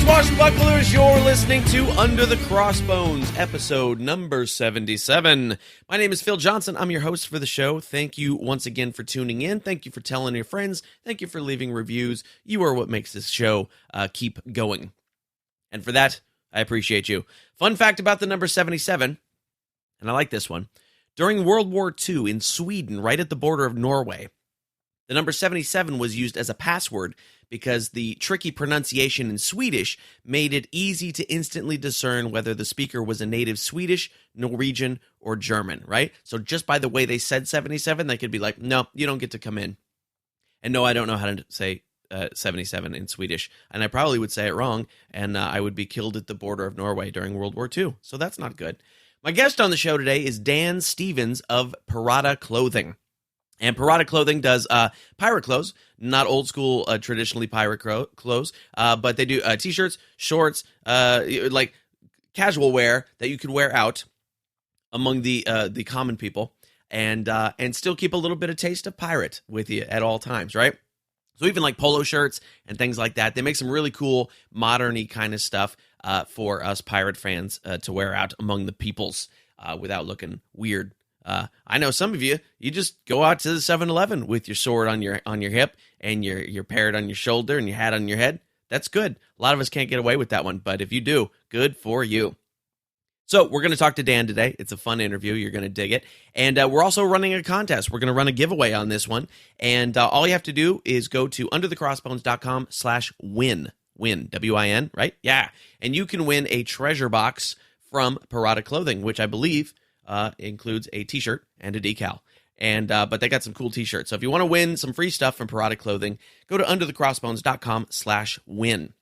Swashbucklers, you're listening to Under the Crossbones, episode number 77. My name is Phil Johnson. I'm your host for the show. Thank you once again for tuning in. Thank you for telling your friends. Thank you for leaving reviews. You are what makes this show keep going. And for that, I appreciate you. Fun fact about the number 77, and I like this one. During World War II in Sweden, right at the border of Norway, the number 77 was used as a password because the tricky pronunciation in Swedish made it easy to instantly discern whether the speaker was a native Swedish, Norwegian, or German, right? So just by the way they said 77, they could be like, no, you don't get to come in. And no, I don't know how to say 77 in Swedish. And I probably would say it wrong, and I would be killed at the border of Norway during World War II. So that's not good. My guest on the show today is Dan Stevens of Pirata Clothing. And Pirata Clothing does pirate clothes, not old school, traditionally pirate clothes, but they do t-shirts, shorts, like casual wear that you could wear out among the common people, and still keep a little bit of taste of pirate with you at all times, right? So even like polo shirts and things like that, they make some really cool, modern-y kind of stuff for us pirate fans to wear out among the peoples without looking weird. I know some of you just go out to the 7-Eleven with your sword on your hip and your parrot on your shoulder and your hat on your head. That's good. A lot of us can't get away with that one, but if you do, good for you. So we're going to talk to Dan today. It's a fun interview. You're going to dig it. And we're also running a contest. We're going to run a giveaway on this one. And all you have to do is go to underthecrossbones.com/win. Win, W-I-N, right? Yeah. And you can win a treasure box from Pirata Clothing, which I believe includes a t-shirt and a decal. And but they got some cool t-shirts. So if you want to win some free stuff from Pirata Clothing, go to underthecrossbones.com/win.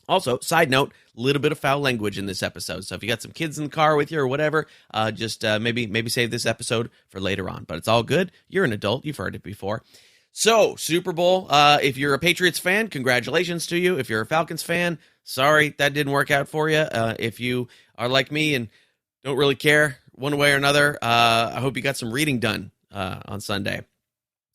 Also, side note, a little bit of foul language in this episode. So if you got some kids in the car with you or whatever, just maybe save this episode for later on. But it's all good. You're an adult. You've heard it before. So, Super Bowl, if you're a Patriots fan, congratulations to you. If you're a Falcons fan, sorry, that didn't work out for you. If you are like me and don't really care one way or another, I hope you got some reading done on Sunday.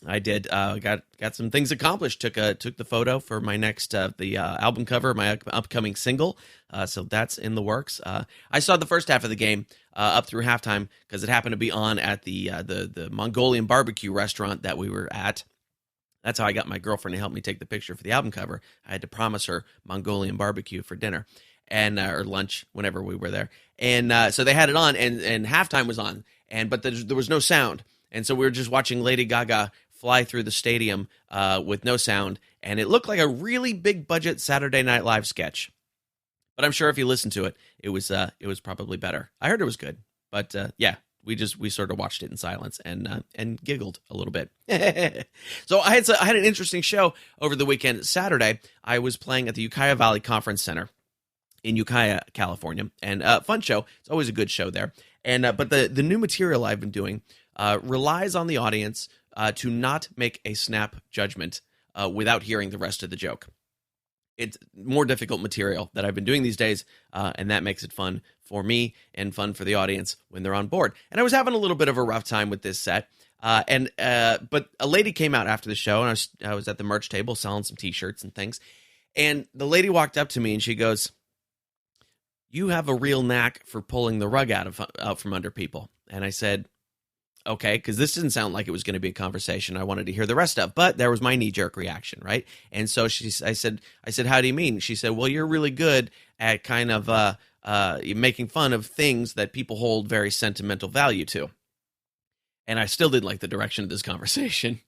I did. Got some things accomplished. Took the photo for my next the album cover, my upcoming single. So that's in the works. I saw the first half of the game up through halftime because it happened to be on at the Mongolian barbecue restaurant that we were at. That's how I got my girlfriend to help me take the picture for the album cover. I had to promise her Mongolian barbecue for dinner and or lunch whenever we were there. And so they had it on, and halftime was on, but there was no sound. And so we were just watching Lady Gaga fly through the stadium with no sound, and it looked like a really big budget Saturday Night Live sketch. But I'm sure if you listen to it, it was probably better. I heard it was good, but yeah, we sort of watched it in silence and giggled a little bit. So I had an interesting show over the weekend. Saturday, I was playing at the Ukiah Valley Conference Center in Ukiah, California, and fun show. It's always a good show there. And but the new material I've been doing relies on the audience to not make a snap judgment without hearing the rest of the joke. It's more difficult material that I've been doing these days, and that makes it fun for me and fun for the audience when they're on board. And I was having a little bit of a rough time with this set, but a lady came out after the show, and I was at the merch table selling some T-shirts and things, and the lady walked up to me and she goes, "You have a real knack for pulling the rug out from under people." And I said, okay, because this didn't sound like it was going to be a conversation I wanted to hear the rest of, but there was my knee-jerk reaction, right? And so I said, "How do you mean?" She said, "Well, you're really good at kind of making fun of things that people hold very sentimental value to." And I still didn't like the direction of this conversation.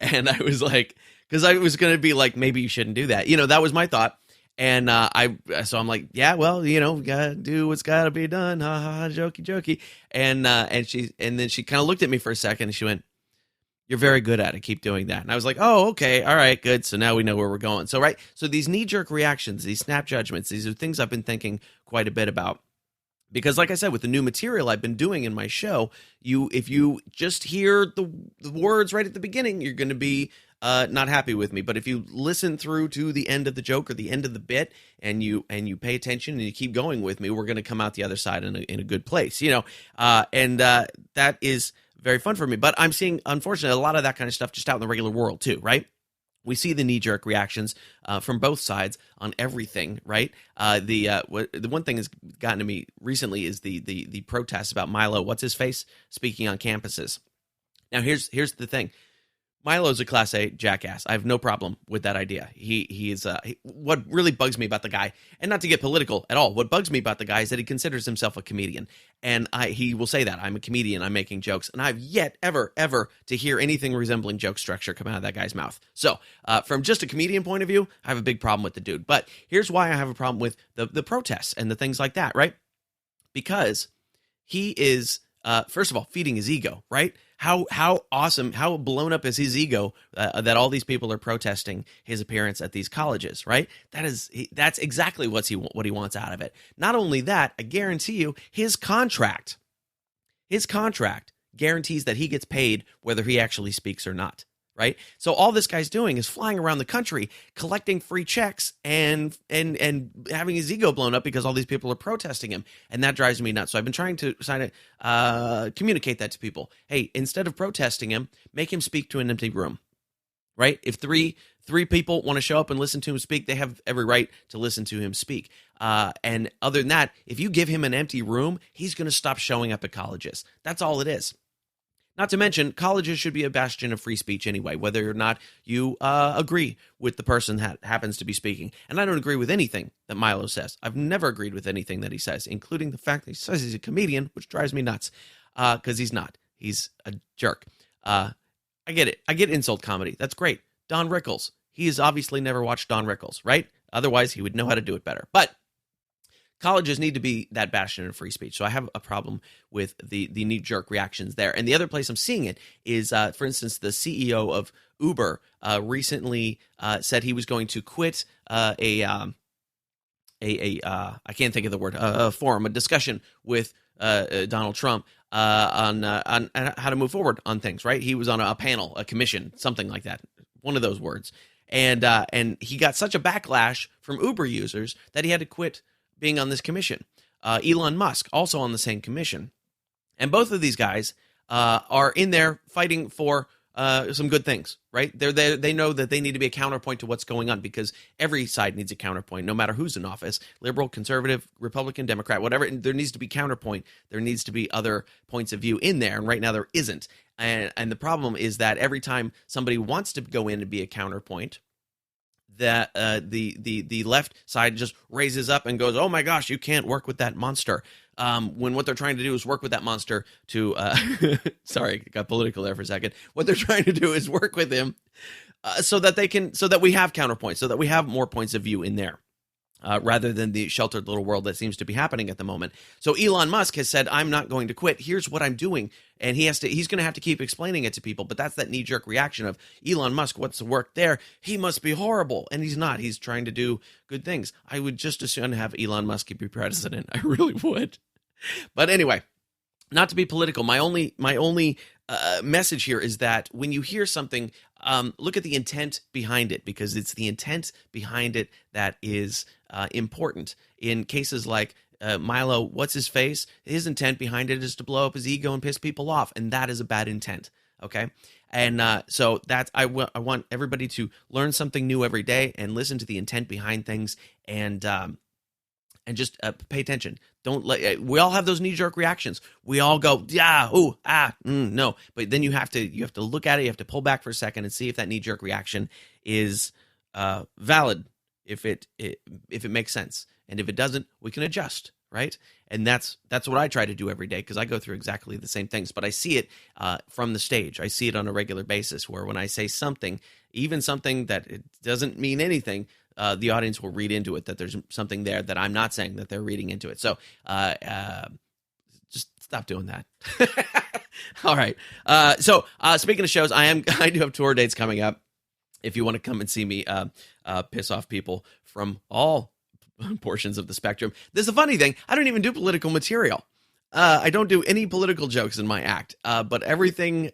And I was like, because I was going to be like, maybe you shouldn't do that. That was my thought. And so I'm like, yeah, well, we gotta do what's gotta be done. Ha ha ha, jokey. And then she kind of looked at me for a second and she went, "You're very good at it. Keep doing that." And I was like, oh, okay. All right, good. So now we know where we're going. So, right. So these knee-jerk reactions, these snap judgments, these are things I've been thinking quite a bit about. Because like I said, with the new material I've been doing in my show, if you just hear the words right at the beginning, you're going to be not happy with me. But if you listen through to the end of the joke or the end of the bit and you pay attention and you keep going with me, we're going to come out the other side in a good place, and that is very fun for me. But I'm seeing, unfortunately, a lot of that kind of stuff just out in the regular world too, right? We see the knee-jerk reactions from both sides on everything, right? The one thing that's gotten to me recently is the protests about Milo, what's his face, speaking on campuses. Now, here's the thing. Milo's a Class A jackass. I have no problem with that idea. He is what really bugs me about the guy, and not to get political at all, what bugs me about the guy is that he considers himself a comedian. And he will say that, I'm a comedian, I'm making jokes. And I've yet ever to hear anything resembling joke structure come out of that guy's mouth. So from just a comedian point of view, I have a big problem with the dude. But here's why I have a problem with the protests and the things like that, right? Because he is, first of all, feeding his ego, right? How awesome, how blown up is his ego that all these people are protesting his appearance at these colleges, right? That's exactly what he wants out of it. Not only that, I guarantee you, his contract guarantees that he gets paid whether he actually speaks or not, right? So all this guy's doing is flying around the country, collecting free checks and having his ego blown up because all these people are protesting him. And that drives me nuts. So I've been trying to communicate that to people. Hey, instead of protesting him, make him speak to an empty room, right? If three people want to show up and listen to him speak, they have every right to listen to him speak. And other than that, if you give him an empty room, he's going to stop showing up at colleges. That's all it is. Not to mention, colleges should be a bastion of free speech anyway, whether or not you agree with the person that happens to be speaking. And I don't agree with anything that Milo says. I've never agreed with anything that he says, including the fact that he says he's a comedian, which drives me nuts, because he's not. He's a jerk. I get it. I get insult comedy. That's great. Don Rickles. He has obviously never watched Don Rickles, right? Otherwise, he would know how to do it better. But colleges need to be that bastion of free speech. So I have a problem with the knee-jerk reactions there. And the other place I'm seeing it is, for instance, the CEO of Uber recently said he was going to quit I can't think of the word, a forum, a discussion with Donald Trump on how to move forward on things, right? He was on a panel, a commission, something like that, one of those words. And he got such a backlash from Uber users that he had to quit being on this commission. Elon Musk, also on the same commission. And both of these guys are in there fighting for some good things, right? They know that they need to be a counterpoint to what's going on, because every side needs a counterpoint, no matter who's in office, liberal, conservative, Republican, Democrat, whatever. There needs to be counterpoint. There needs to be other points of view in there, and right now there isn't. And the problem is that every time somebody wants to go in and be a counterpoint, that the left side just raises up and goes, oh my gosh, you can't work with that monster. When what they're trying to do is work with that monster to, sorry, got political there for a second. What they're trying to do is work with him so that we have counterpoints, so that we have more points of view in there. Rather than the sheltered little world that seems to be happening at the moment. So Elon Musk has said, I'm not going to quit. Here's what I'm doing. And he's going to have to keep explaining it to people. But that's that knee-jerk reaction of Elon Musk, what's the work there? He must be horrible. And he's not. He's trying to do good things. I would just as soon have Elon Musk be president. I really would. But anyway, not to be political, my only message here is that when you hear something, look at the intent behind it, because it's the intent behind it that is important. In cases like Milo, what's his face? His intent behind it is to blow up his ego and piss people off, and that is a bad intent. Okay, and so that's I want everybody to learn something new every day and listen to the intent behind things, and just pay attention. Don't let we all have those knee-jerk reactions. We all go, yeah, ooh, no. But then you have to look at it. You have to pull back for a second and see if that knee-jerk reaction is valid, if it makes sense, and if it doesn't, we can adjust, right? And that's what I try to do every day, because I go through exactly the same things. But I see it from the stage. I see it on a regular basis, where when I say something, even something that it doesn't mean anything, the audience will read into it that there's something there that I'm not saying that they're reading into it. So just stop doing that. All right. So speaking of shows, I do have tour dates coming up. If you want to come and see me piss off people from all portions of the spectrum. There's a funny thing. I don't even do political material. I don't do any political jokes in my act, but everything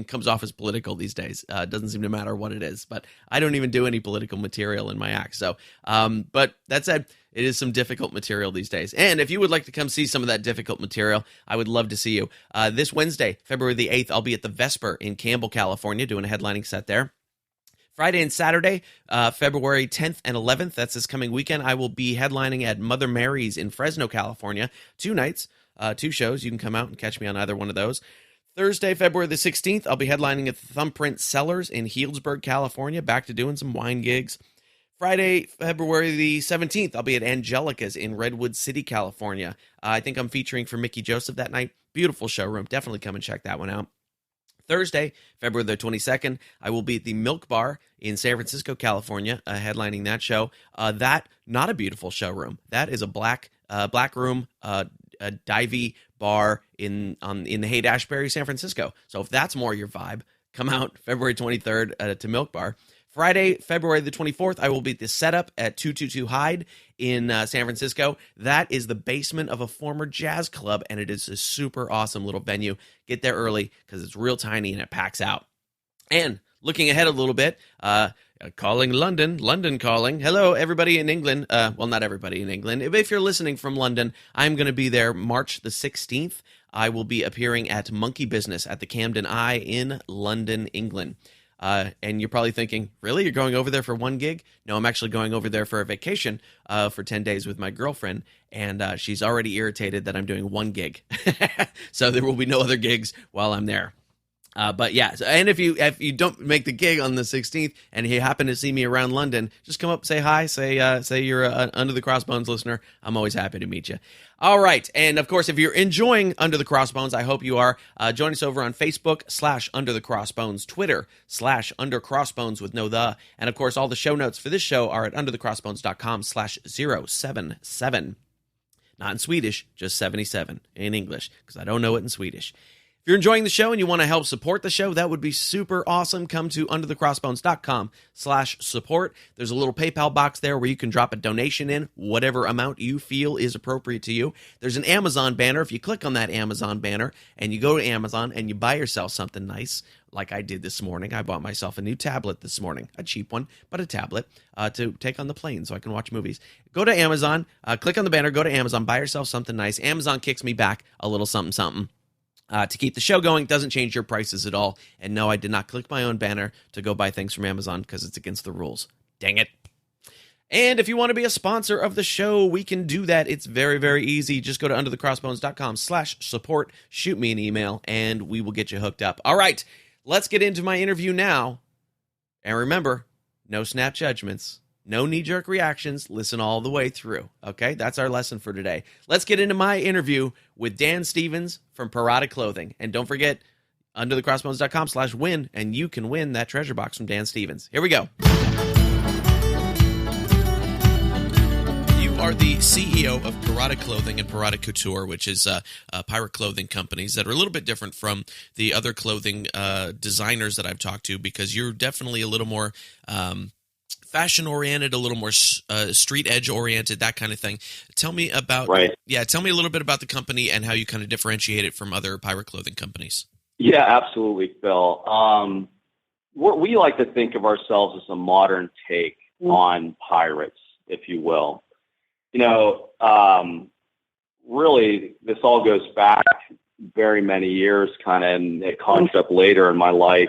comes off as political these days. It doesn't seem to matter what it is, but I don't even do any political material in my act. So, but that said, it is some difficult material these days. And if you would like to come see some of that difficult material, I would love to see you. This Wednesday, February the 8th, I'll be at the Vesper in Campbell, California, doing a headlining set there. Friday and Saturday, February 10th and 11th, that's this coming weekend, I will be headlining at Mother Mary's in Fresno, California. 2 nights, 2 shows. You can come out and catch me on either one of those. Thursday, February the 16th, I'll be headlining at the Thumbprint Cellars in Healdsburg, California. Back to doing some wine gigs. Friday, February the 17th, I'll be at Angelica's in Redwood City, California. I think I'm featuring for Mickey Joseph that night. Beautiful showroom. Definitely come and check that one out. Thursday, February the 22nd, I will be at the Milk Bar in San Francisco, California, headlining that show. That, not a beautiful showroom. That is a black room, a divey bar in the Haight-Ashbury, San Francisco. So if that's more your vibe, come out February 23rd to Milk Bar. Friday, February the 24th, I will be at the Setup at 222 Hyde in San Francisco. That is the basement of a former jazz club, and it is a super awesome little venue. Get there early because it's real tiny and it packs out. And looking ahead a little bit, calling London calling. Hello, everybody in England. Well, not everybody in England. If you're listening from London, I'm going to be there March the 16th. I will be appearing at Monkey Business at the Camden Eye in London, England. And you're probably thinking, really? You're going over there for one gig? No, I'm actually going over there for a vacation for 10 days with my girlfriend, and she's already irritated that I'm doing one gig. So there will be no other gigs while I'm there. But yeah, and if you don't make the gig on the 16th and you happen to see me around London, just come up, say hi, say you're an Under the Crossbones listener. I'm always happy to meet you. All right, and of course, if you're enjoying Under the Crossbones, I hope you are. Join us over on Facebook /Under the Crossbones, Twitter /Under Crossbones with no the, and of course, all the show notes for this show are at underthecrossbones.com/077. Not in Swedish, just 77 in English, because I don't know it in Swedish. If you're enjoying the show and you want to help support the show, that would be super awesome. Come to underthecrossbones.com/support. There's a little PayPal box there where you can drop a donation in, whatever amount you feel is appropriate to you. There's an Amazon banner. If you click on that Amazon banner and you go to Amazon and you buy yourself something nice, like I did this morning. I bought myself a new tablet this morning, a cheap one, but a tablet to take on the plane so I can watch movies. Go to Amazon, click on the banner, go to Amazon, buy yourself something nice. Amazon kicks me back a little something. To keep the show going, doesn't change your prices at all. And no, I did not click my own banner to go buy things from Amazon because it's against the rules. Dang it. And if you want to be a sponsor of the show, we can do that. It's very, very easy. Just go to underthecrossbones.com/support, shoot me an email, and we will get you hooked up. All right, let's get into my interview now. And remember, no snap judgments. No knee-jerk reactions. Listen all the way through. Okay, that's our lesson for today. Let's get into my interview with Dan Stevens from Pirata Clothing. And don't forget, underthecrossbones.com/win, and you can win that treasure box from Dan Stevens. Here we go. You are the CEO of Pirata Clothing and Pirata Couture, which is pirate clothing companies that are a little bit different from the other clothing designers that I've talked to, because you're definitely a little more fashion-oriented, a little more street edge-oriented, that kind of thing. Tell me about, tell me a little bit about the company and how you kind of differentiate it from other pirate clothing companies. Yeah, absolutely, Phil. We like to think of ourselves as a modern take on pirates, if you will. You know, really, this all goes back very many years, kind of, and it comes up later in my life.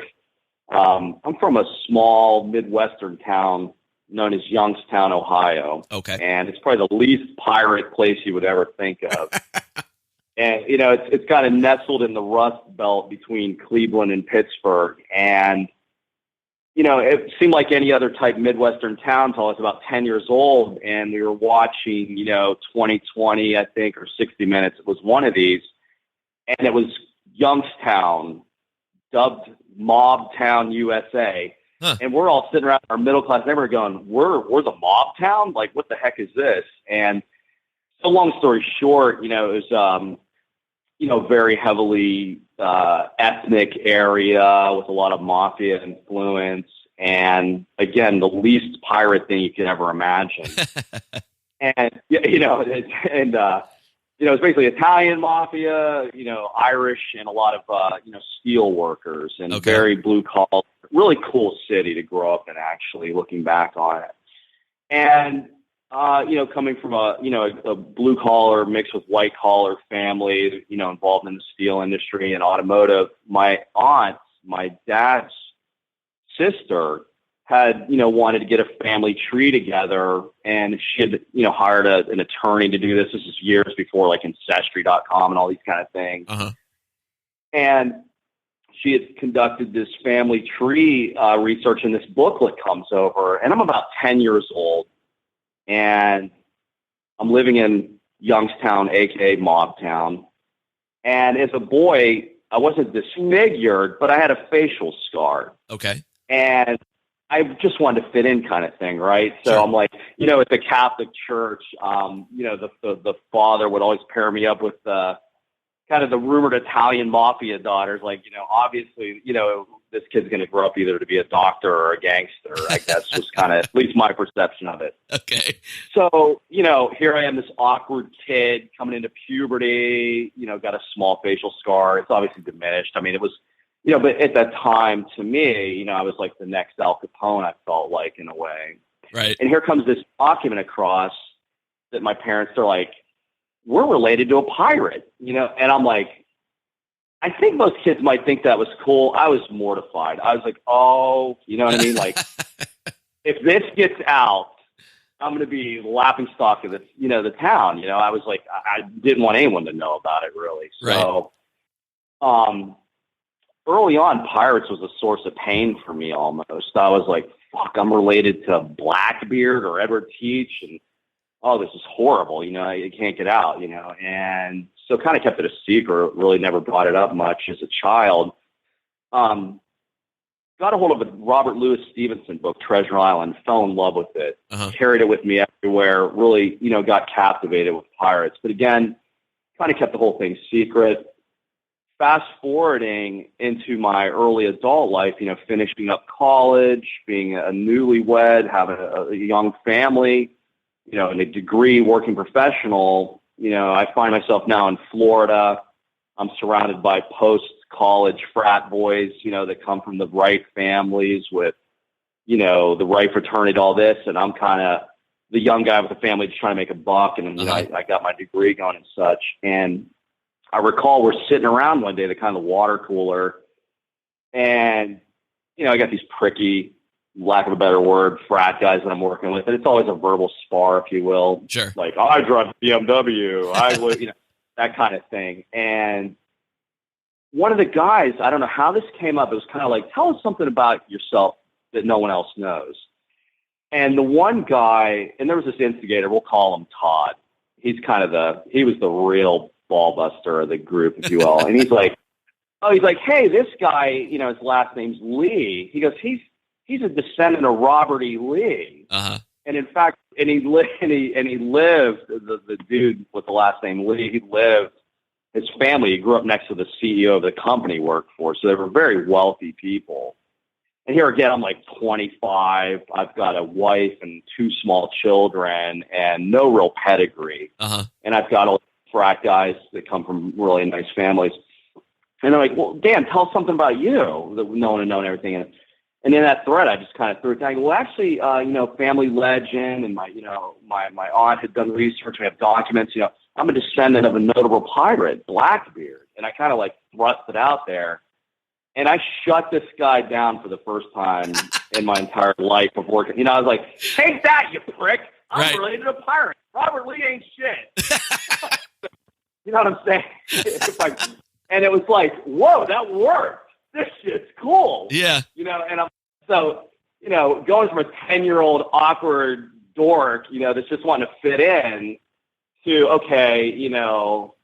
I'm from a small Midwestern town known as Youngstown, Ohio. Okay. And it's probably the least pirate place you would ever think of. And, you know, it's kind of nestled in the Rust Belt between Cleveland and Pittsburgh. And, you know, it seemed like any other type Midwestern town until I was about 10 years old. And we were watching, you know, 2020, I think, or 60 Minutes. It was one of these. And it was Youngstown, dubbed Mob Town, USA. Huh. And we're all sitting around our middle class neighborhood going, we're the mob town? Like, what the heck is this? And so long story short, you know, it was, you know, very heavily ethnic area with a lot of mafia influence. And again, the least pirate thing you could ever imagine. And, you know, you know, it's basically Italian mafia, you know, Irish, and a lot of, you know, steel workers, and very blue collar, really cool city to grow up in, actually, looking back on it. And, you know, coming from a blue collar mixed with white collar family, you know, involved in the steel industry and automotive, my aunt, my dad's sister, had, wanted to get a family tree together, and she had, hired an attorney to do this. This is years before like ancestry.com and all these kind of things. Uh-huh. And she had conducted this family tree research, and this booklet comes over, and I'm about 10 years old, and I'm living in Youngstown, aka Mobtown. And as a boy, I wasn't disfigured, but I had a facial scar. Okay. And I just wanted to fit in, kind of thing, right? So Sure. I'm like, at the Catholic Church, the father would always pair me up with kind of the rumored Italian mafia daughters. Like, obviously, this kid's going to grow up either to be a doctor or a gangster. I guess was kind of at least my perception of it. Okay. So, here I am, this awkward kid coming into puberty, got a small facial scar. It's obviously diminished. I mean, it was, but at that time, to me, I was like the next Al Capone, I felt like, in a way. Right. And here comes this document across that my parents are like, we're related to a pirate, and I'm like, I think most kids might think that was cool. I was mortified. I was like, oh, you know what I mean? Like, if this gets out, I'm going to be the laughingstock of the town. I was like, I didn't want anyone to know about it, really. So, early on, pirates was a source of pain for me almost. I was like, fuck, I'm related to Blackbeard or Edward Teach, and oh, this is horrible, I can't get out, and so kind of kept it a secret, really never brought it up much as a child. Got a hold of a Robert Louis Stevenson book, Treasure Island, fell in love with it, carried it with me everywhere, really, got captivated with pirates. But again, kind of kept the whole thing secret. Fast forwarding into my early adult life, finishing up college, being a newlywed, having a young family, and a degree, working professional, I find myself now in Florida. I'm surrounded by post-college frat boys, that come from the right families with, the right fraternity, all this. And I'm kind of the young guy with the family just trying to make a buck. And, I got my degree going and such. And I recall we're sitting around one day, the kind of water cooler, and, I got these pricky, lack of a better word, frat guys that I'm working with. And it's always a verbal spar, if you will. Sure. Like, I drive a BMW. I would, that kind of thing. And one of the guys, I don't know how this came up. It was kind of like, tell us something about yourself that no one else knows. And the one guy, and there was this instigator, we'll call him Todd. He was the real ball buster of the group, if you will. And he's like, hey, this guy, his last name's Lee. He goes, he's a descendant of Robert E. Lee. Uh-huh. And in fact, he lived, the dude with the last name Lee, his family, he grew up next to the CEO of the company he worked for. So they were very wealthy people. And here again, I'm like 25. I've got a wife and 2 small children and no real pedigree. Uh-huh. And I've got all frat guys that come from really nice families. And they're like, well, Dan, tell us something about you that no one had known everything. And in that thread, I just kind of threw it down. Well, actually, family legend, and my aunt had done research. We have documents. I'm a descendant of a notable pirate, Blackbeard, and I kind of like thrust it out there. And I shut this guy down for the first time in my entire life of working. I was like, take that, you prick! I'm related to a pirate. Robert Lee ain't shit. You know what I'm saying? And it was like, whoa, that worked. This shit's cool. Yeah. And I'm going from a 10-year-old awkward dork, that's just wanting to fit in to, okay,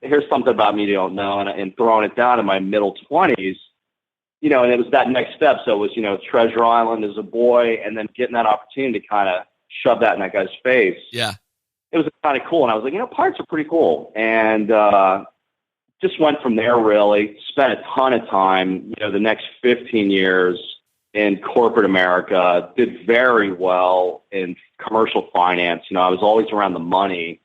here's something about me you don't know, and throwing it down in my middle 20s, and it was that next step. So it was, Treasure Island as a boy, and then getting that opportunity to kind of shove that in that guy's face. Yeah. It was kind of cool. And I was like, pirates are pretty cool. And, just went from there, really. Spent a ton of time, the next 15 years in corporate America. Did very well in commercial finance. I was always around the money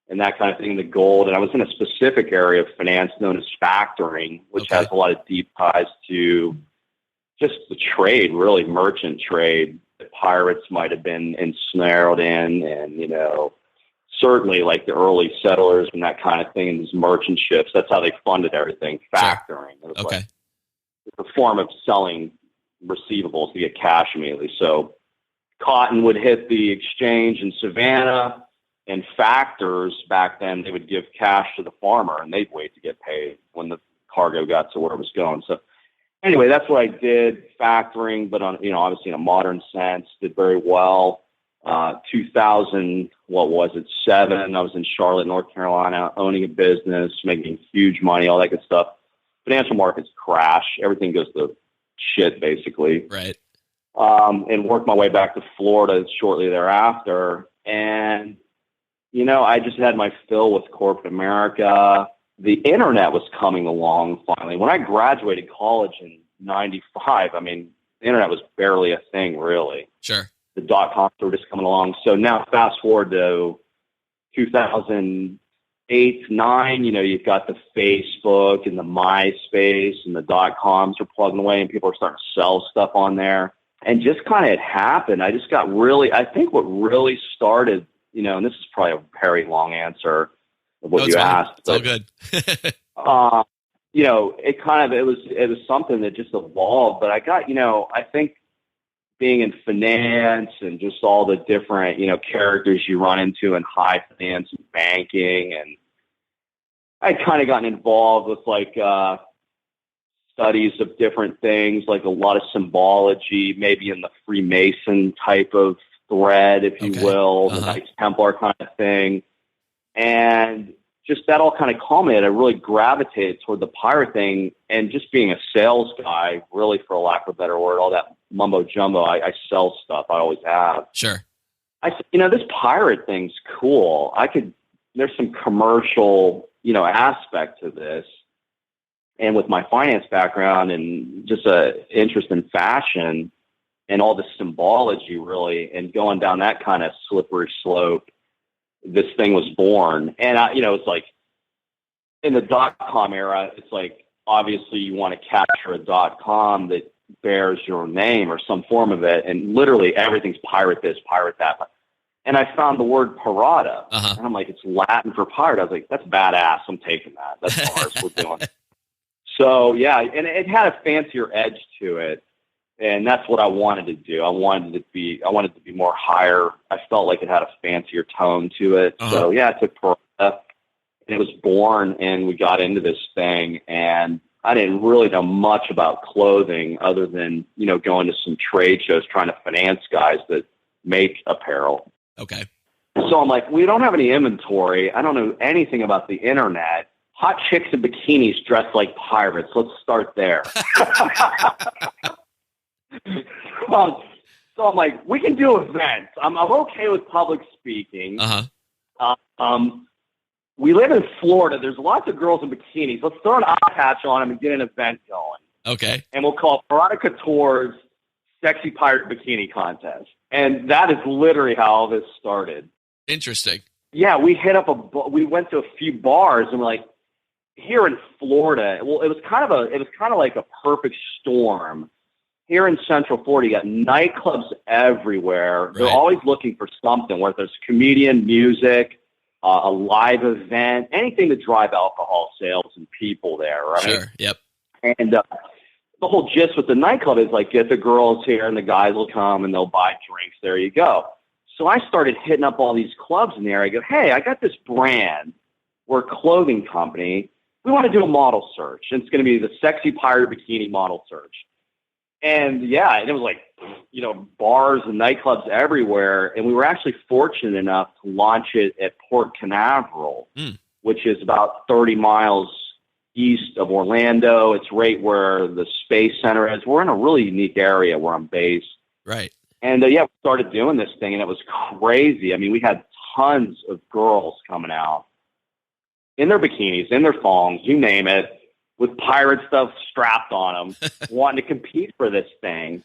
and that kind of thing, the gold. And I was in a specific area of finance known as factoring, which has a lot of deep ties to just the trade, really merchant trade that pirates might have been ensnared in. And, certainly like the early settlers and that kind of thing, and these merchant ships, that's how they funded everything, factoring. It was like, it's a form of selling, receivables to get cash immediately. So cotton would hit the exchange in Savannah, and factors back then, they would give cash to the farmer and they'd wait to get paid when the cargo got to where it was going. So anyway, that's what I did, factoring, but on, obviously in a modern sense, did very well. 2000, what was it, 7, I was in Charlotte, North Carolina, owning a business, making huge money, all that good stuff. Financial markets crash. Everything goes to shit, basically. Right. And worked my way back to Florida shortly thereafter. And, I just had my fill with corporate America. The internet was coming along finally. When I graduated college in 95, the internet was barely a thing, really. Sure. The .coms were just coming along. So now fast forward to 2008, 9, you've got the Facebook and the MySpace and the .coms are plugging away and people are starting to sell stuff on there. And just kind of it happened. I just got I think what really started, and this is probably a very long answer of what you asked. It's all good. It was something that just evolved, but I got, I think being in finance and just all the different, characters you run into in high finance and banking. And I'd kind of gotten involved with studies of different things, like a lot of symbology, maybe in the Freemason type of thread, if you will, the Knights Templar kind of thing. And just that all kind of culminated. I really gravitated toward the pirate thing, and just being a sales guy, really, for a lack of a better word, all that mumbo jumbo. I sell stuff. I always have. Sure. I said, this pirate thing's cool. There's some commercial, aspect to this. And with my finance background and just a interest in fashion and all the symbology, really, and going down that kind of slippery slope, this thing was born. And it's like in the .com era, it's like, obviously you want to capture a .com that bears your name or some form of it. And literally everything's pirate this, pirate that. And I found the word pirata, and I'm like, it's Latin for pirate. I was like, that's badass. I'm taking that. That's ours. We're doing it. So yeah, and it had a fancier edge to it. And that's what I wanted to do. I wanted it to be more higher. I felt like it had a fancier tone to it. So yeah, I took Pirata, and it was born, and we got into this thing. And I didn't really know much about clothing other than, going to some trade shows trying to finance guys that make apparel. Okay. So I'm like, we don't have any inventory. I don't know anything about the internet. Hot chicks in bikinis dressed like pirates. Let's start there. So I'm like, we can do events. I'm okay with public speaking. We live in Florida. There's lots of girls in bikinis. Let's throw an eye patch on them and get an event going. Okay. And we'll call Pirata Couture's Sexy Pirate Bikini Contest. And that is literally how all this started. Interesting. Yeah, we we went to a few bars, and we're like, here in Florida, well, it was kind of like a perfect storm. Here in Central Florida, you got nightclubs everywhere. Right. They're always looking for something, whether there's comedian, music, a live event, anything to drive alcohol sales and people there, right? Sure, yep. And the whole gist with the nightclub is like, get the girls here and the guys will come and they'll buy drinks. There you go. So I started hitting up all these clubs in there. I go, hey, I got this brand. We're a clothing company. We want to do a model search. And it's going to be the Sexy Pirate Bikini Model Search. And yeah, and it was like, bars and nightclubs everywhere. And we were actually fortunate enough to launch it at Port Canaveral, which is about 30 miles east of Orlando. It's right where the Space Center is. We're in a really unique area where I'm based. Right. And we started doing this thing, and it was crazy. I mean, we had tons of girls coming out in their bikinis, in their thongs, you name it, with pirate stuff strapped on them, wanting to compete for this thing.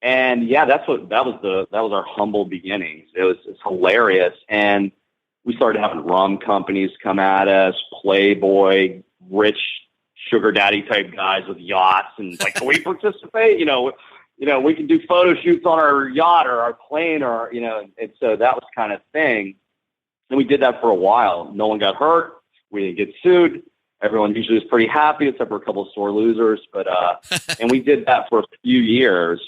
And yeah, that was our humble beginnings. It's hilarious. And we started having rum companies come at us, Playboy, rich sugar daddy type guys with yachts, and like, can we participate? We can do photo shoots on our yacht or our plane, or and so that was kind of thing. And we did that for a while. No one got hurt. We didn't get sued. Everyone usually was pretty happy, except for a couple of sore losers. But and we did that for a few years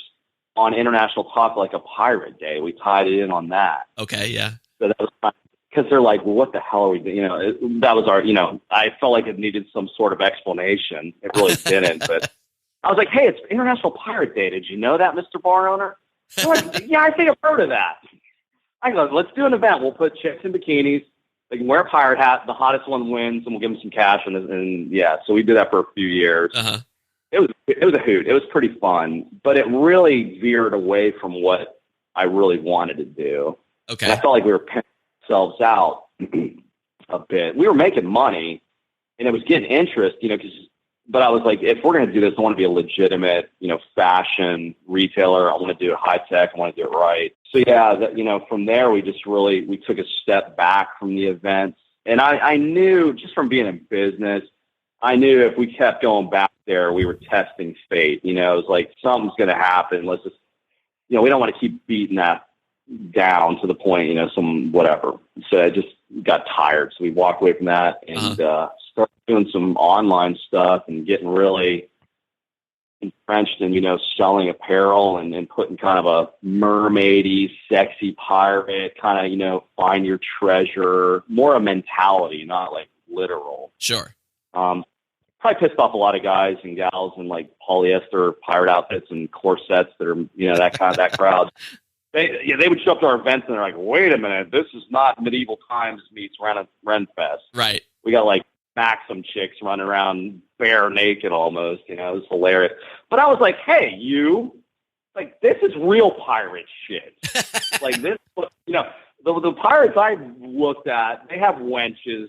on International Talk, like a Pirate Day. We tied it in on that. Okay, yeah. So that was fun. Because they're like, well, what the hell are we doing? You know, that was our, you know, I felt like it needed some sort of explanation. It really didn't. But I was like, hey, it's International Pirate Day. Did you know that, Mr. Bar Owner? They're like, yeah, I think I've heard of that. I go, let's do an event. We'll put chicks in bikinis. They can wear a pirate hat. The hottest one wins, and we'll give them some cash. And yeah, so we did that for a few years. Uh-huh. It was a hoot. It was pretty fun, but it really veered away from what I really wanted to do. Okay. And I felt like we were pinning ourselves out a bit. We were making money, and it was getting interest, you know, but I was like, if we're going to do this, I want to be a legitimate, you know, fashion retailer. I want to do it high tech. I want to do it right. So yeah, you know, from there, we took a step back from the events. And I knew, just from being in business, I knew if we kept going back there, we were testing fate. You know, it was like, something's going to happen. Let's just, you know, we don't want to keep beating that down to the point, you know, some whatever. So I just got tired. So we walked away from that and started doing some online stuff and getting really entrenched in, you know, selling apparel and putting kind of a mermaidy, sexy pirate kind of, you know, find your treasure, more a mentality, not like literal. Sure. Probably pissed off a lot of guys and gals in like polyester pirate outfits and corsets that are, you know, that crowd. They would show up to our events and they're like, wait a minute, this is not medieval times meets Renfest. Right. We got like Maxim chicks running around bare naked almost, you know, it was hilarious. But I was like, hey, like, this is real pirate shit. Like this, you know, the pirates I looked at, they have wenches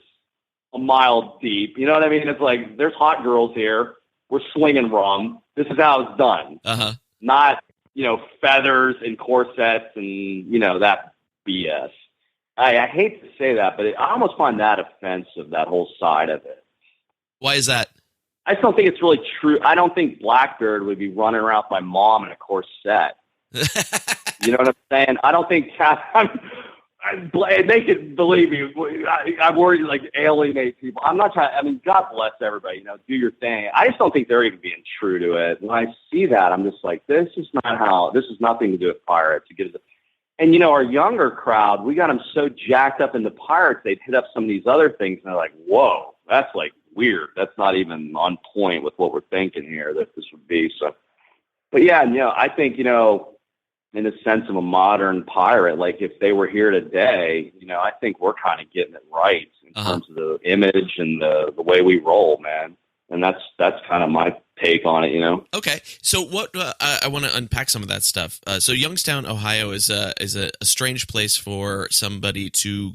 a mile deep. You know what I mean? It's like, there's hot girls here. We're slinging rum. This is how it's done. Uh-huh. Not, you know, feathers and corsets and, you know, that BS. I hate to say that, but I almost find that offensive, that whole side of it. Why is that? I just don't think it's really true. I don't think Blackbeard would be running around with my mom in a corset. You know what I'm saying? I don't think they could believe me. I'm worried like alienate people. I'm not trying. I mean, God bless everybody. You know, do your thing. I just don't think they're even being true to it. When I see that, I'm just like, this is nothing to do with pirates. And you know, our younger crowd, we got them so jacked up into pirates, they'd hit up some of these other things, and they're like, whoa, that's like weird. That's not even on point with what we're thinking here that this would be. So, but yeah, you know, I think, you know, in the sense of a modern pirate, like if they were here today, you know, I think we're kind of getting it right in terms of the image and the way we roll, man. And that's kind of my take on it, you know. Okay, so what I want to unpack some of that stuff. So Youngstown, Ohio, is a strange place for somebody to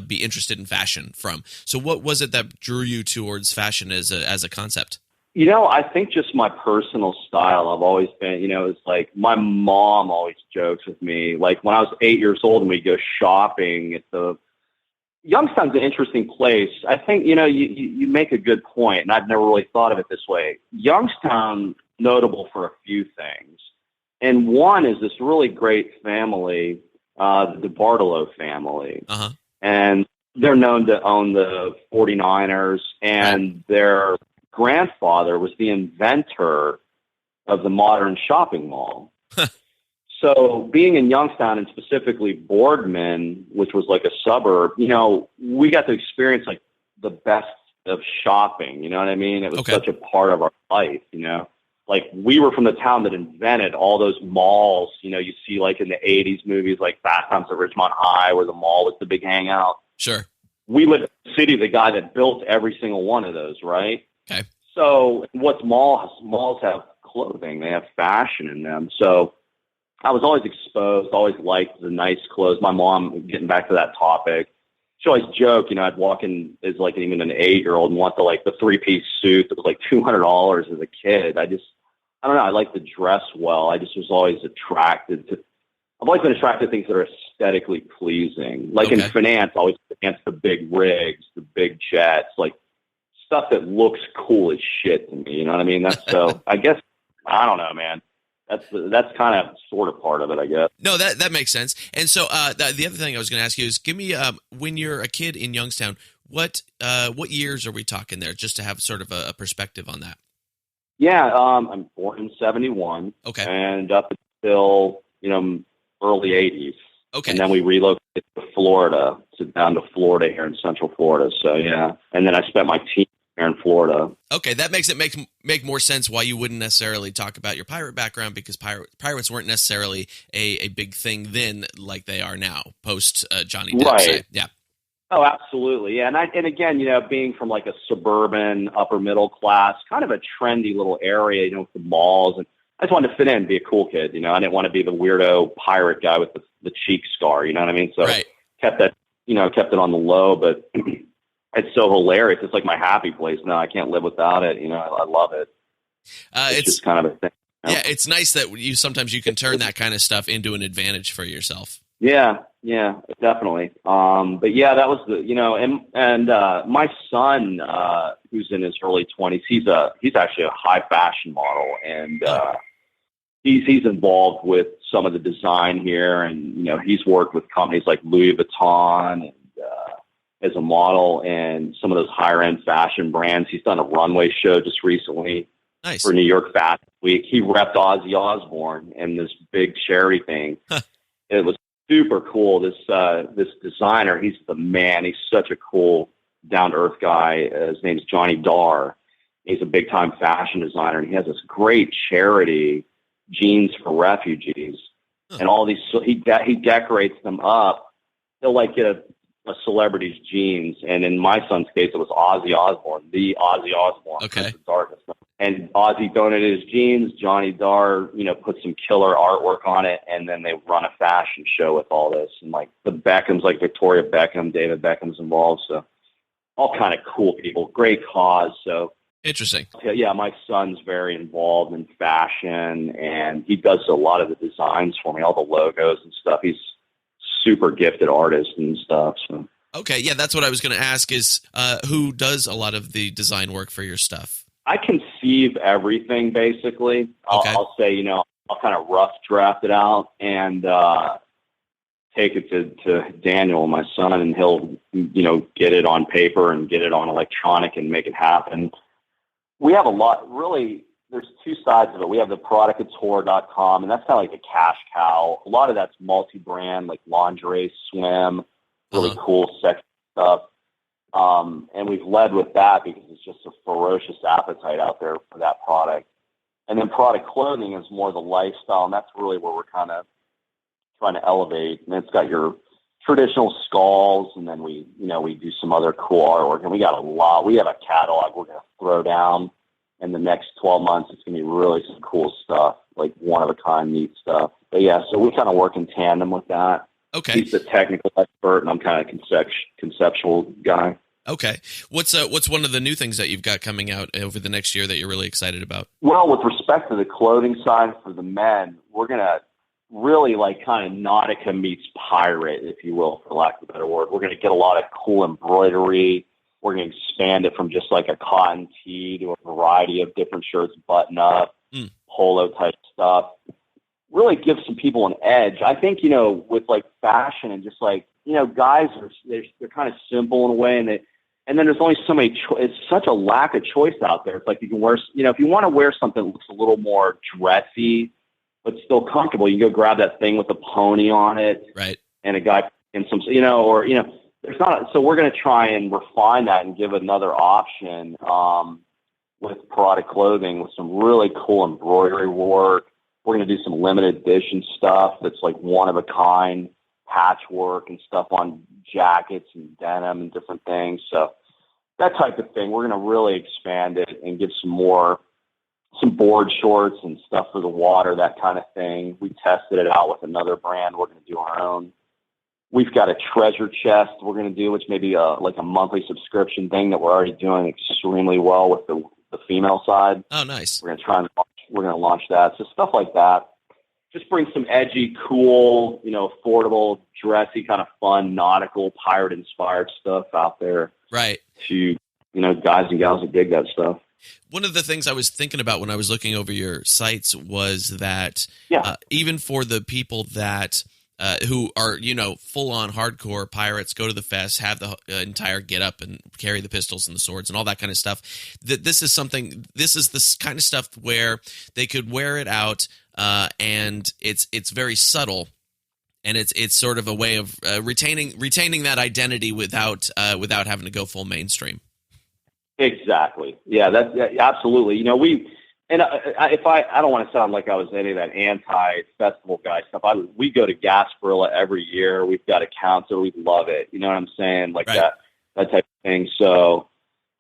be interested in fashion from. So what was it that drew you towards fashion as a concept? You know, I think just my personal style. I've always been, you know, it's like my mom always jokes with me. Like when I was 8 years old and we'd go shopping at Youngstown's an interesting place. I think, you know, you make a good point, and I've never really thought of it this way. Youngstown, notable for a few things. And one is this really great family, the DeBartolo family. Uh-huh. And they're known to own the 49ers, and their grandfather was the inventor of the modern shopping mall. So being in Youngstown, and specifically Boardman, which was like a suburb, you know, we got to experience like the best of shopping. You know what I mean? It was such a part of our life, you know, like we were from the town that invented all those malls, you know, you see like in the 80s movies, like Fast Times at Ridgemont High, where the mall was the big hangout. Sure. We lived in the city, the guy that built every single one of those, right? Okay. So what's malls have clothing, they have fashion in them. So I was always exposed, always liked the nice clothes. My mom, getting back to that topic, she always joked, you know, I'd walk in as like even an 8-year-old and want the 3-piece suit that was like $200 as a kid. I don't know. I like to dress well. I just was always I've always been attracted to things that are aesthetically pleasing. Like in finance, always against the big rigs, the big jets, like stuff that looks cool as shit to me. You know what I mean? That's so, I guess, I don't know, man. That's kind of sort of part of it, I guess. No, that makes sense. And so the other thing I was going to ask you is, give me when you're a kid in Youngstown, What years are we talking there, just to have sort of a perspective on that? Yeah, I'm born in 71. Okay. And up until, early 80s. Okay. And then we relocated to Florida, down to Florida here in Central Florida. So, yeah. And then I spent my teen here in Florida. Okay, that makes it make more sense why you wouldn't necessarily talk about your pirate background, because pirates weren't necessarily a big thing then like they are now, post Johnny Depp. Right. Say. Yeah. Oh, absolutely. Yeah. And again, being from like a suburban, upper middle class, kind of a trendy little area, with the malls, and I just wanted to fit in, be a cool kid. I didn't want to be the weirdo pirate guy with the cheek scar. You know what I mean? So right. kept it on the low, but it's so hilarious. It's like my happy place now. I can't live without it. I love it. It's just kind of a thing. Yeah, it's nice that sometimes you can turn that kind of stuff into an advantage for yourself. Yeah, definitely. But yeah, that was and my son, who's in his early 20s, he's actually a high fashion model, and he's involved with some of the design here, and he's worked with companies like Louis Vuitton and as a model, and some of those higher end fashion brands. He's done a runway show just recently. Nice. For New York Fashion Week. He repped Ozzy Osbourne in this big charity thing. It was super cool. This designer, he's the man. He's such a cool, down to earth guy. His name's Johnny Darr. He's a big time fashion designer, and he has this great charity, Jeans for Refugees, and all these. So he decorates them up. He'll like get a celebrity's jeans, and in my son's case, it was Ozzy Osbourne, the Ozzy Osbourne. Okay. Darkness. And Ozzy donated his jeans. Johnny Darr, put some killer artwork on it, and then they run a fashion show with all this. And like the Beckhams, like Victoria Beckham, David Beckham's involved. So all kind of cool people, great cause. So interesting. Yeah, my son's very involved in fashion, and he does a lot of the designs for me, all the logos and stuff. He's super gifted artist and stuff. So. Okay, yeah, that's what I was going to ask is who does a lot of the design work for your stuff? I conceive everything, basically. I'll say, I'll kind of rough draft it out and take it to Daniel, my son, and he'll, get it on paper and get it on electronic and make it happen. We have a lot, really, there's two sides of it. We have the PirataCouture.com, and that's kind of like a cash cow. A lot of that's multi-brand, like lingerie, swim, really cool, sexy stuff. And we've led with that because it's just a ferocious appetite out there for that product. And then product clothing is more the lifestyle, and that's really where we're kind of trying to elevate. And it's got your traditional skulls, and then we do some other cool artwork. And we got a lot. We have a catalog we're going to throw down in the next 12 months. It's going to be really some cool stuff, like one-of-a-kind neat stuff. But yeah, so we kind of work in tandem with that. Okay. He's the technical expert, and I'm kind of conceptual guy. Okay. What's one of the new things that you've got coming out over the next year that you're really excited about? Well, with respect to the clothing side for the men, we're going to really like kind of Nautica meets pirate, if you will, for lack of a better word. We're going to get a lot of cool embroidery. We're going to expand it from just like a cotton tee to a variety of different shirts, button up, polo type stuff. Really give some people an edge. I think, with like fashion and just like, guys they're kind of simple in a way, and then there's only so many. It's such a lack of choice out there. It's like you can wear, if you want to wear something that looks a little more dressy but still comfortable, you can go grab that thing with a pony on it, right? And a guy in some, there's not. So we're going to try and refine that and give another option with product clothing with some really cool embroidery work. We're going to do some limited edition stuff that's like one of a kind patchwork and stuff on jackets and denim and different things. So that type of thing, we're going to really expand it and give some board shorts and stuff for the water, that kind of thing. We tested it out with another brand. We're going to do our own. We've got a treasure chest we're going to do, which may be like a monthly subscription thing that we're already doing extremely well with the female side. Oh, nice. We're going to launch that. So stuff like that. Just bring some edgy, cool, affordable, dressy, kind of fun, nautical, pirate-inspired stuff out there. Right. To, guys and gals that dig that stuff. One of the things I was thinking about when I was looking over your sites was that even for the people that who are, full on hardcore pirates, go to the fest, have the entire get up and carry the pistols and the swords and all that kind of stuff. This is this kind of stuff where they could wear it out, and it's very subtle. And it's sort of a way of retaining that identity without having to go full mainstream. Exactly. Yeah, absolutely. I don't want to sound like I was any of that anti-festival guy stuff. We go to Gasparilla every year. We've got accounts, so we love it. You know what I'm saying? Like right. that type of thing. So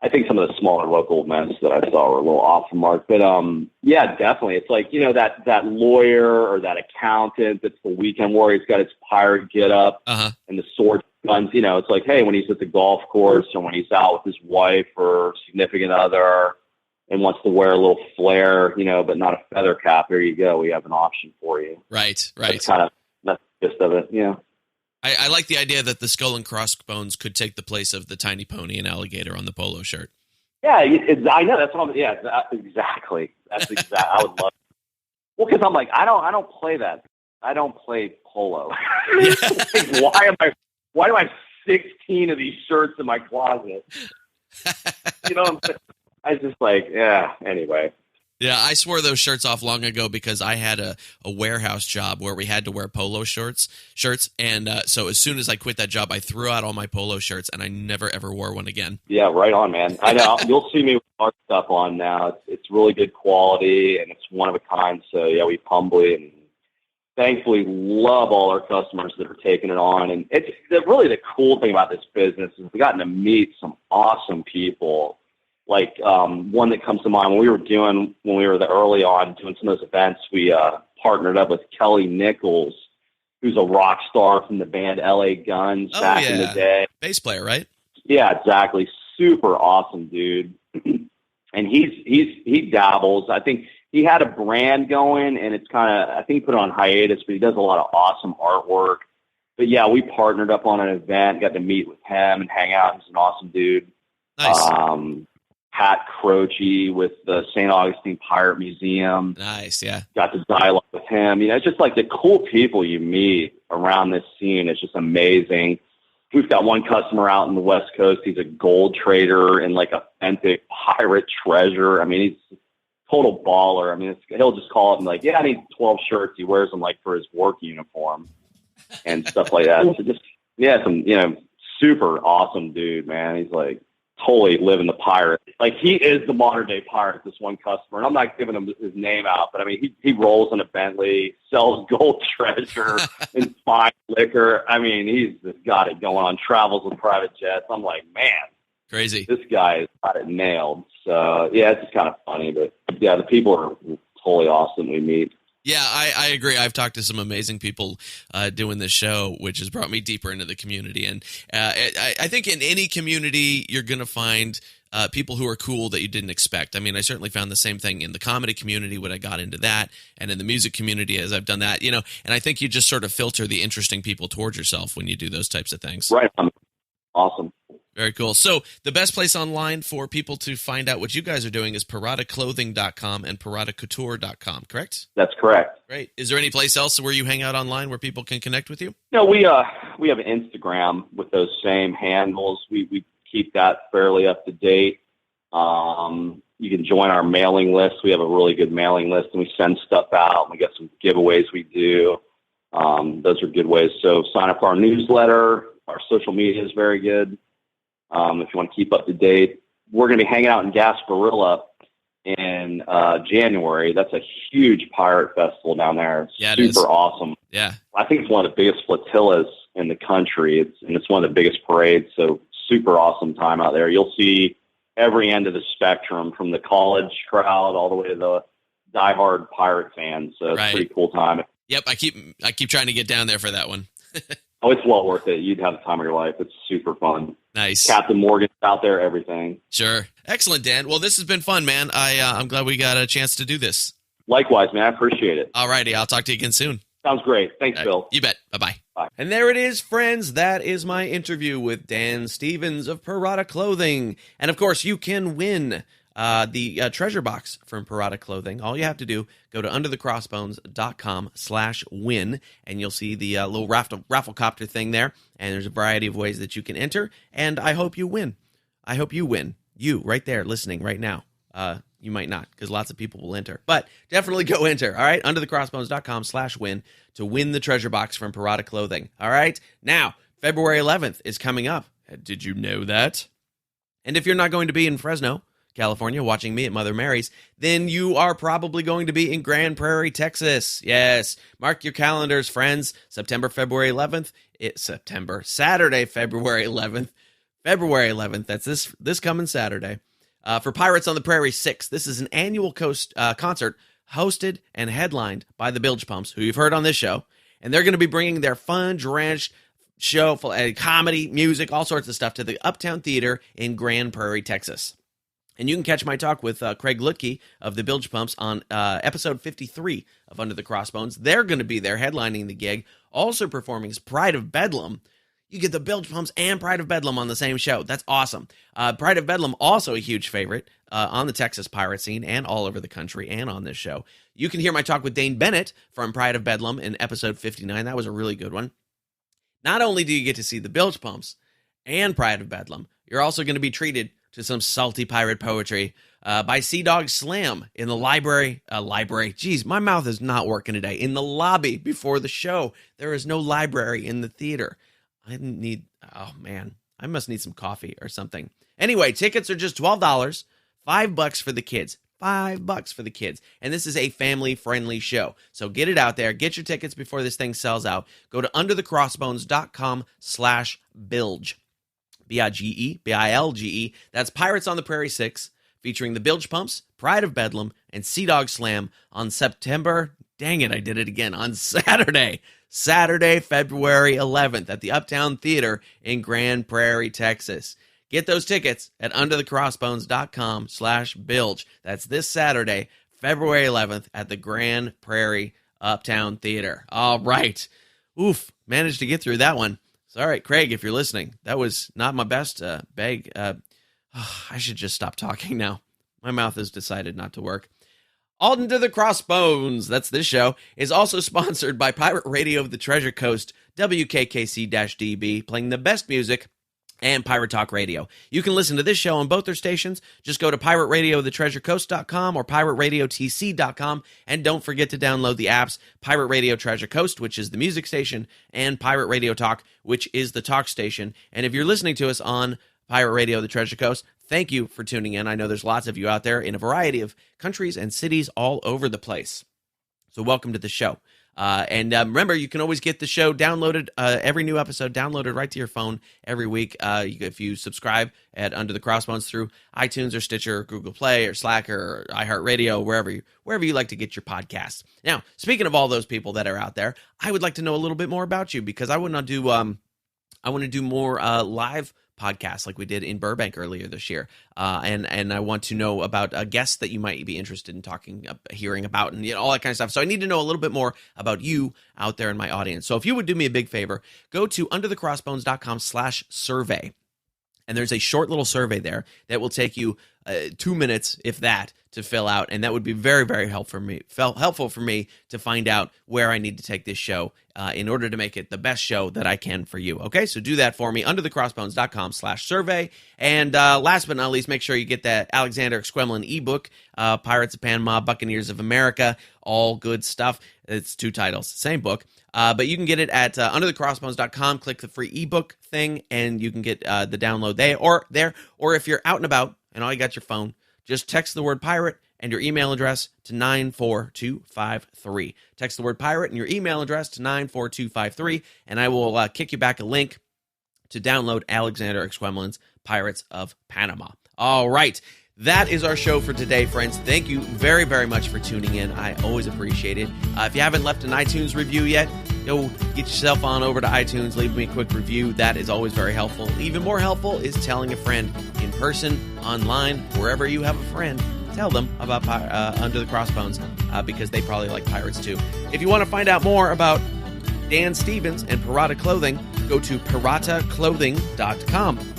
I think some of the smaller local events that I saw were a little off the mark. But yeah, definitely. It's like, that lawyer or that accountant that's the weekend warrior. He's got his pirate get up and the sword guns. It's like, hey, when he's at the golf course or when he's out with his wife or significant other and wants to wear a little flare, but not a feather cap, here you go. We have an option for you. Right. That's the gist of it. Yeah. I like the idea that the skull and crossbones could take the place of the tiny pony and alligator on the polo shirt. Yeah, I know. That's what I'm. Yeah, exactly. That's exactly. I would love. Well, because I'm like, I don't play that. I don't play polo. Yeah. Like, why do I have 16 of these shirts in my closet? You know what I'm saying? I was just like, yeah. Anyway. Yeah, I swore those shirts off long ago because I had a warehouse job where we had to wear polo shirts, and so as soon as I quit that job, I threw out all my polo shirts, and I never, ever wore one again. Yeah, right on, man. I know. You'll see me with our stuff on now. It's really good quality, and it's one of a kind, so yeah, we humbly and thankfully love all our customers that are taking it on, and it's really the cool thing about this business is we've gotten to meet some awesome people. Like one that comes to mind when we were early on doing some of those events, we partnered up with Kelly Nichols, who's a rock star from the band LA Guns back in the day. Bass player, right? Yeah, exactly. Super awesome dude. And he dabbles. I think he had a brand going, and it's I think he put it on hiatus, but he does a lot of awesome artwork. But yeah, we partnered up on an event, got to meet with him and hang out. He's an awesome dude. Nice. Pat Croce with the St. Augustine Pirate Museum. Nice, yeah. Got to dialogue with him. It's just like the cool people you meet around this scene. It's just amazing. We've got one customer out in the West Coast. He's a gold trader and like authentic pirate treasure. He's a total baller. He'll just call it and like, yeah, I need 12 shirts. He wears them like for his work uniform and stuff like that. So just, yeah, some, super awesome dude, man. He's like, totally living the pirate. Like he is the modern day pirate, this one customer. And I'm not giving him his name out, but he rolls in a Bentley, sells gold treasure and fine liquor. He's just got it going on, travels with private jets. I'm like, man, crazy. This guy has got it nailed. So yeah, it's just kind of funny, but yeah, the people are totally awesome we meet. Yeah, I agree. I've talked to some amazing people doing this show, which has brought me deeper into the community. And I think in any community, you're going to find people who are cool that you didn't expect. I certainly found the same thing in the comedy community when I got into that, and in the music community as I've done that. And I think you just sort of filter the interesting people towards yourself when you do those types of things. Right. Awesome. Very cool. So the best place online for people to find out what you guys are doing is pirataclothing.com and piratacouture.com, correct? That's correct. Great. Is there any place else where you hang out online where people can connect with you? No, we have Instagram with those same handles. We keep that fairly up to date. You can join our mailing list. We have a really good mailing list, and we send stuff out. We got some giveaways we do. Those are good ways. So sign up for our newsletter. Our social media is very good. If you want to keep up to date, we're going to be hanging out in Gasparilla in January. That's a huge pirate festival down there. Yeah, super awesome. Yeah, I think it's one of the biggest flotillas in the country. It's one of the biggest parades. So super awesome time out there. You'll see every end of the spectrum, from the college crowd all the way to the diehard pirate fans. So it's a pretty cool time. Yep, I keep trying to get down there for that one. Oh, it's well worth it. You'd have the time of your life. It's super fun. Nice. Captain Morgan's out there, everything. Sure. Excellent, Dan. Well, this has been fun, man. I'm glad we got a chance to do this. Likewise, man. I appreciate it. All righty. I'll talk to you again soon. Sounds great. Thanks, Bill. You bet. Bye-bye. Bye. And there it is, friends. That is my interview with Dan Stevens of Pirata Clothing. And, of course, you can win the treasure box from Pirata Clothing. All you have to do, go to underthecrossbones.com/win, and you'll see the little raffle copter thing there. And there's a variety of ways that you can enter. And I hope you win. I hope you win. You, right there, listening right now. You might not, because lots of people will enter. But definitely go enter, all right? Underthecrossbones.com/win to win the treasure box from Pirata Clothing, all right? Now, February 11th is coming up. Did you know that? And if you're not going to be in Fresno, California, watching me at Mother Mary's, then you are probably going to be in Grand Prairie, Texas. Yes, mark your calendars, friends. Saturday, February 11th. February 11th, that's this coming Saturday. For Pirates on the Prairie 6. This is an annual concert hosted and headlined by the Bilge Pumps, who you've heard on this show. And they're going to be bringing their fun, drenched show, comedy, music, all sorts of stuff to the Uptown Theater in Grand Prairie, Texas. And you can catch my talk with Craig Lutke of the Bilge Pumps on episode 53 of Under the Crossbones. They're going to be there headlining the gig. Also performing is Pride of Bedlam. You get the Bilge Pumps and Pride of Bedlam on the same show. That's awesome. Pride of Bedlam, also a huge favorite on the Texas pirate scene and all over the country and on this show. You can hear my talk with Dane Bennett from Pride of Bedlam in episode 59. That was a really good one. Not only do you get to see the Bilge Pumps and Pride of Bedlam, you're also going to be treated to some salty pirate poetry by Sea Dog Slam in the library. Jeez, my mouth is not working today. In the lobby before the show. There is no library in the theater. I must need some coffee or something. Anyway, tickets are just $12, $5 for the kids. $5 for the kids. And this is a family-friendly show. So get it out there. Get your tickets before this thing sells out. Go to underthecrossbones.com/bilge. Bilge. That's Pirates on the Prairie 6, featuring the Bilge Pumps, Pride of Bedlam, and Sea Dog Slam on Saturday, February 11th at the Uptown Theater in Grand Prairie, Texas. Get those tickets at underthecrossbones.com/bilge. That's this Saturday, February 11th at the Grand Prairie Uptown Theater. All right. Oof, managed to get through that one. Sorry, Craig, if you're listening. That was not my best bag. I should just stop talking now. My mouth has decided not to work. Under the Crossbones, that's this show, is also sponsored by Pirate Radio of the Treasure Coast, WKKC-DB, playing the best music and Pirate Talk Radio. You can listen to this show on both their stations. Just go to pirateradioofthetreasurecoast.com or pirateradiotc.com, and don't forget to download the apps Pirate Radio Treasure Coast, which is the music station, and Pirate Radio Talk, which is the talk station. And if you're listening to us on Pirate Radio of the Treasure Coast, thank you for tuning in. I know there's lots of you out there in a variety of countries and cities all over the place. So welcome to the show. And remember, you can always get the show downloaded, every new episode downloaded right to your phone every week. If you subscribe at Under the Crossbones through iTunes or Stitcher or Google Play or Slacker or iHeartRadio, wherever you like to get your podcasts. Now, speaking of all those people that are out there, I would like to know a little bit more about you, because I want to do more live podcasts like we did in Burbank earlier this year, and I want to know about guests that you might be interested in hearing about, and all that kind of stuff. So I need to know a little bit more about you out there in my audience. So if you would do me a big favor, go to underthecrossbones.com/survey, and there's a short little survey there that will take you 2 minutes, if that, to fill out, and that would be very, very helpful for me to find out where I need to take this show in order to make it the best show that I can for you. Okay, so do that for me, underthecrossbones.com/survey. And last but not least, make sure you get that Alexander Exquemelin ebook, Pirates of Panama, Buccaneers of America, all good stuff. It's 2 titles, same book. But you can get it at underthecrossbones.com. Click the free ebook thing, and you can get the download there. Or if you're out and about and all you got your phone, just text the word pirate and your email address to 94253. Text the word pirate and your email address to 94253, and I will kick you back a link to download Alexander Exquemelin's Pirates of Panama. All right. That is our show for today, friends. Thank you very, very much for tuning in. I always appreciate it. If you haven't left an iTunes review yet, go get yourself on over to iTunes. Leave me a quick review. That is always very helpful. Even more helpful is telling a friend in person, online, wherever you have a friend. Tell them about Under the Crossbones because they probably like pirates too. If you want to find out more about Dan Stevens and Pirata Clothing, go to pirataclothing.com.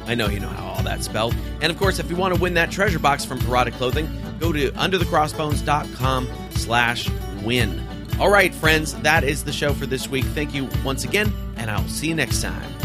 I know you know how all that spelled. And of course, if you want to win that treasure box from Pirata Clothing, go to underthecrossbones.com/win. All right, friends, that is the show for this week. Thank you once again, and I'll see you next time.